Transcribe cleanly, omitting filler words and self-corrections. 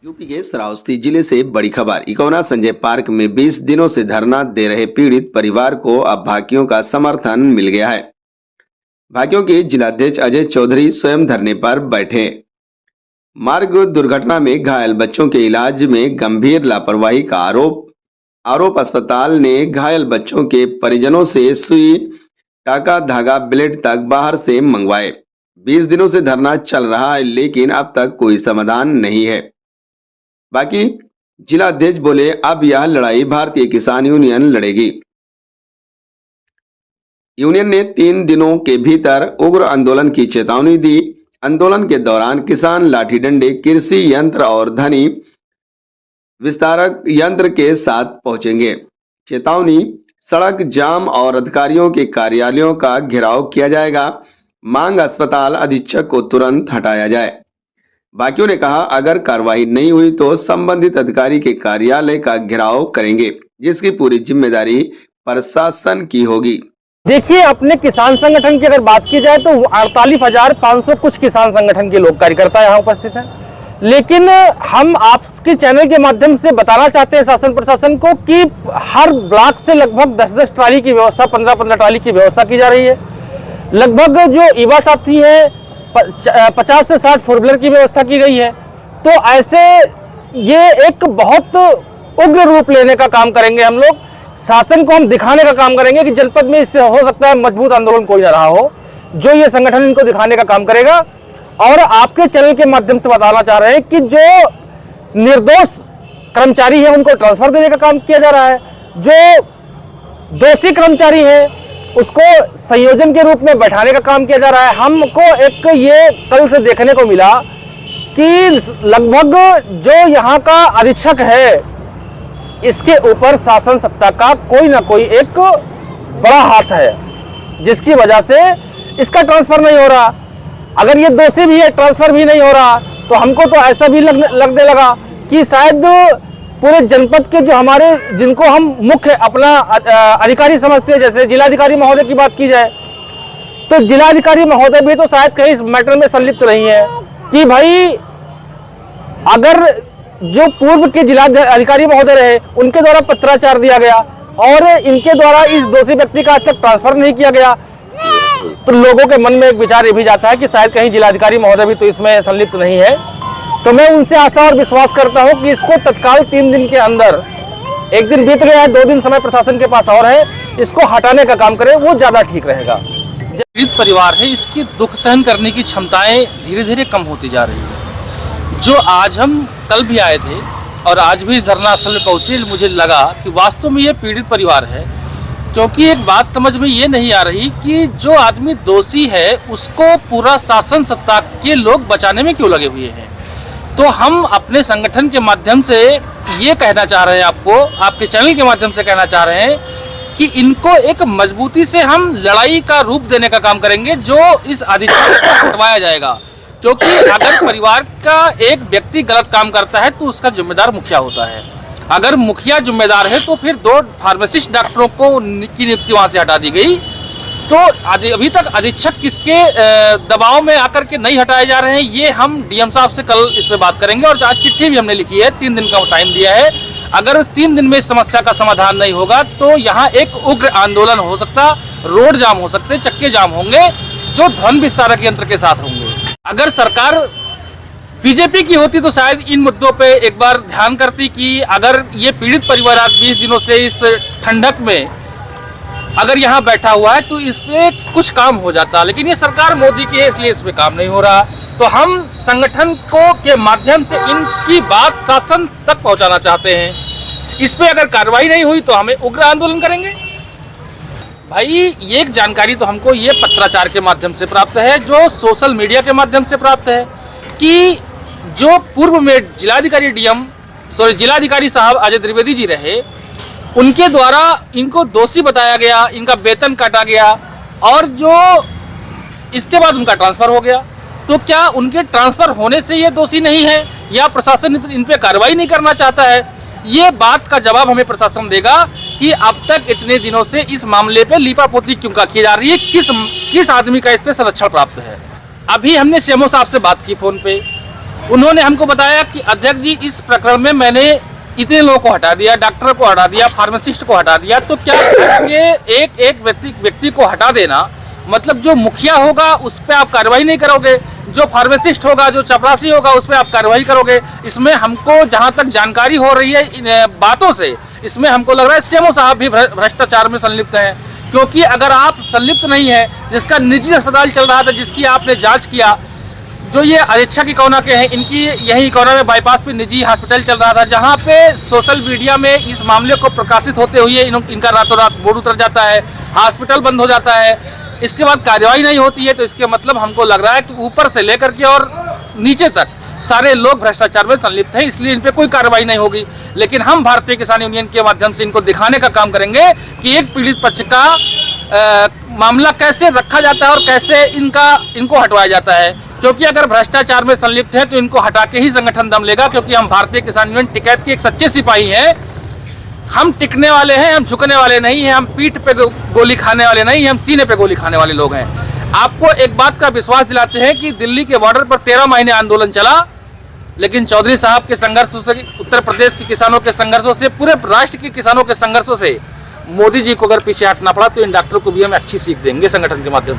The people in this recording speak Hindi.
यूपी के श्रावस्ती जिले से बड़ी खबर। इकोना संजय पार्क में 20 दिनों से धरना दे रहे पीड़ित परिवार को अब भाकियों का समर्थन मिल गया है। भाकियों के जिलाध्यक्ष अजय चौधरी स्वयं धरने पर बैठे। मार्ग दुर्घटना में घायल बच्चों के इलाज में गंभीर लापरवाही का आरोप अस्पताल ने घायल बच्चों के परिजनों से सुई, टाका, धागा, ब्लेड तक बाहर से मंगवाए। 20 दिनों से धरना चल रहा है, लेकिन अब तक कोई समाधान नहीं है। बाकी जिला अध्यक्ष बोले, अब यह लड़ाई भारतीय किसान यूनियन लड़ेगी। यूनियन ने 3 दिनों के भीतर उग्र आंदोलन की चेतावनी दी। आंदोलन के दौरान किसान लाठी डंडे, कृषि यंत्र और ध्वनि विस्तारक यंत्र के साथ पहुंचेंगे। चेतावनी, सड़क जाम और अधिकारियों के कार्यालयों का घेराव किया जाएगा। मांग, अस्पताल अधीक्षक को तुरंत हटाया जाए। बाकियों ने कहा, अगर कार्रवाई नहीं हुई तो संबंधित अधिकारी के कार्यालय का घेराव करेंगे, जिसकी पूरी जिम्मेदारी प्रशासन की होगी। देखिए, अपने किसान संगठन की अगर बात की जाए तो 48,500 कुछ किसान संगठन के लोग कार्यकर्ता यहाँ उपस्थित हैं। लेकिन हम आपके चैनल के माध्यम से बताना चाहते हैं शासन प्रशासन को कि हर ब्लॉक से लगभग 10-10 ट्राली की व्यवस्था, 15-15 ट्राली की व्यवस्था की जा रही है। लगभग जो युवा साथी है 50 से 60 फोर व्हीलर की व्यवस्था की गई है। तो ऐसे ये एक बहुत उग्र रूप लेने का काम करेंगे हम लोग। शासन को हम दिखाने का काम करेंगे कि जनपद में इससे हो सकता है मजबूत आंदोलन कोई ना रहा हो, जो ये संगठन इनको दिखाने का काम करेगा। और आपके चैनल के माध्यम से बताना चाह रहे हैं कि जो निर्दोष कर्मचारी है उनको ट्रांसफर देने का काम किया जा रहा है। जो दोषी कर्मचारी है उसको संयोजन के रूप में बैठाने का काम किया जा रहा है। हमको एक ये कल से देखने को मिला कि लगभग जो यहाँ का अधीक्षक है, इसके ऊपर शासन सत्ता का कोई ना कोई एक बड़ा हाथ है, जिसकी वजह से इसका ट्रांसफर नहीं हो रहा। अगर ये दोषी भी है, ट्रांसफर भी नहीं हो रहा, तो हमको तो ऐसा भी लगने लगा कि शायद पूरे जनपद के जो हमारे, जिनको हम मुख्य अपना अधिकारी समझते हैं, जैसे जिलाधिकारी महोदय की बात की जाए तो जिलाधिकारी महोदय भी तो शायद कहीं इस मैटर में संलिप्त नहीं है कि भाई अगर जो पूर्व के जिलाधिकारी महोदय रहे उनके द्वारा पत्राचार दिया गया और इनके द्वारा इस दोषी व्यक्ति का आज तक ट्रांसफर नहीं किया गया, तो लोगों के मन में एक विचार ये भी जाता है कि शायद कहीं जिलाधिकारी महोदय भी तो इसमें संलिप्त नहीं है। तो मैं उनसे आशा और विश्वास करता हूं कि इसको तत्काल 3 दिन के अंदर, 1 दिन बीत गया है, 2 दिन समय प्रशासन के पास और है, इसको हटाने का काम करें, वो ज्यादा ठीक रहेगा। पीड़ित परिवार है, इसकी दुख सहन करने की क्षमताएं धीरे धीरे कम होती जा रही है। जो आज हम कल भी आए थे और आज भी इस धरना स्थल में पहुंचे, मुझे लगा कि वास्तव में ये पीड़ित परिवार है, क्योंकि एक बात समझ में ये नहीं आ रही कि जो आदमी दोषी है उसको पूरा शासन सत्ता के लोग बचाने में क्यों लगे हुए हैं। तो हम अपने संगठन के माध्यम से ये कहना चाह रहे हैं, आपको आपके चैनल के माध्यम से कहना चाह रहे हैं कि इनको एक मजबूती से हम लड़ाई का रूप देने का काम करेंगे, जो इस अधीक्षक को हटवाया जाएगा। क्योंकि अगर परिवार का एक व्यक्ति गलत काम करता है तो उसका जिम्मेदार मुखिया होता है। अगर मुखिया जिम्मेदार है तो फिर 2 फार्मासिस्ट डॉक्टरों की नियुक्ति वहाँ से हटा दी गई। तो अभी तक अधीक्षक किसके दबाव में आकर के नहीं हटाए जा रहे हैं, ये हम डीएम साहब से कल इस पे बात करेंगे। और आज चिट्ठी भी हमने लिखी है, 3 दिन का टाइम दिया है। अगर 3 दिन में इस समस्या का समाधान नहीं होगा तो यहाँ एक उग्र आंदोलन हो सकता, रोड जाम हो सकते, चक्के जाम होंगे, जो ध्वनि विस्तारक यंत्र के साथ होंगे। अगर सरकार बीजेपी की होती तो शायद इन मुद्दों पे एक बार ध्यान करती कि अगर ये पीड़ित परिवार आज 20 दिनों से इस ठंडक में अगर यहाँ बैठा हुआ है तो इस पे कुछ काम हो जाता। लेकिन ये सरकार मोदी की है, इसलिए इस पे काम नहीं हो रहा। तो हम संगठन को के माध्यम से इनकी बात शासन तक पहुँचाना चाहते हैं। इस पे अगर कार्रवाई नहीं हुई तो हमें उग्र आंदोलन करेंगे। भाई, ये एक जानकारी तो हमको ये पत्राचार के माध्यम से प्राप्त है, जो सोशल मीडिया के माध्यम से प्राप्त है कि जो पूर्व में जिलाधिकारी साहब अजय द्विवेदी जी रहे, उनके द्वारा इनको दोषी बताया गया, इनका वेतन काटा गया और जो इसके बाद उनका ट्रांसफर हो गया। तो क्या उनके ट्रांसफर होने से ये दोषी नहीं है या प्रशासन इन पे कार्रवाई नहीं करना चाहता है? ये बात का जवाब हमें प्रशासन देगा कि अब तक इतने दिनों से इस मामले पे लीपापोती क्यों की जा रही है, किस आदमी का इस पे संरक्षण प्राप्त है। अभी हमने सीएमओ साहब से बात की फ़ोन पे, उन्होंने हमको बताया कि अध्यक्ष जी, इस प्रकरण में मैंने इतने लोगों को हटा दिया, डॉक्टर को हटा दिया, फार्मासिस्ट को हटा दिया। तो क्या ये एक व्यक्ति को हटा देना मतलब जो मुखिया होगा उस पर आप कार्रवाई नहीं करोगे, जो फार्मासिस्ट होगा, जो चपरासी होगा उस पर आप कार्रवाई करोगे? इसमें हमको जहां तक जानकारी हो रही है इन बातों से, इसमें हमको लग रहा है सीएमओ साहब भी भ्रष्टाचार में संलिप्त हैं। क्योंकि अगर आप संलिप्त नहीं है, जिसका निजी अस्पताल चल रहा था, जिसकी आपने जांच किया, जो ये अधीक्षक इकौना के हैं, इनकी यही इकौना में बाईपास पे निजी हॉस्पिटल चल रहा था, जहां पे सोशल मीडिया में इस मामले को प्रकाशित होते हुए इनका रातों रात बोर्ड उतर जाता है, हॉस्पिटल बंद हो जाता है, इसके बाद कार्रवाई नहीं होती है। तो इसके मतलब हमको लग रहा है कि ऊपर से लेकर के और नीचे तक सारे लोग भ्रष्टाचार में संलिप्त हैं, इसलिए इन पे कोई कार्रवाई नहीं होगी। लेकिन हम भारतीय किसान यूनियन के माध्यम से इनको दिखाने का काम करेंगे कि एक पीड़ित पक्ष का मामला कैसे रखा जाता है और कैसे इनको हटवाया जाता है। क्योंकि अगर भ्रष्टाचार में संलिप्त है तो इनको हटा के ही संगठन दम लेगा। क्योंकि हम भारतीय किसान यूनियन टिकैत के एक सच्चे सिपाही हैं। हम टिकने वाले हैं, हम झुकने वाले नहीं हैं, हम पीठ पे गोली खाने वाले नहीं, हम सीने पे गोली खाने वाले लोग हैं। आपको एक बात का विश्वास दिलाते हैं कि दिल्ली के बॉर्डर पर 13 महीने आंदोलन चला, लेकिन चौधरी साहब के संघर्षों से, उत्तर प्रदेश के किसानों के संघर्षों से, पूरे राष्ट्र के किसानों के संघर्षों से मोदी जी को अगर पीछे हटना पड़ा तो इन डॉक्टरों को भी हम अच्छी सीख देंगे संगठन के माध्यम से।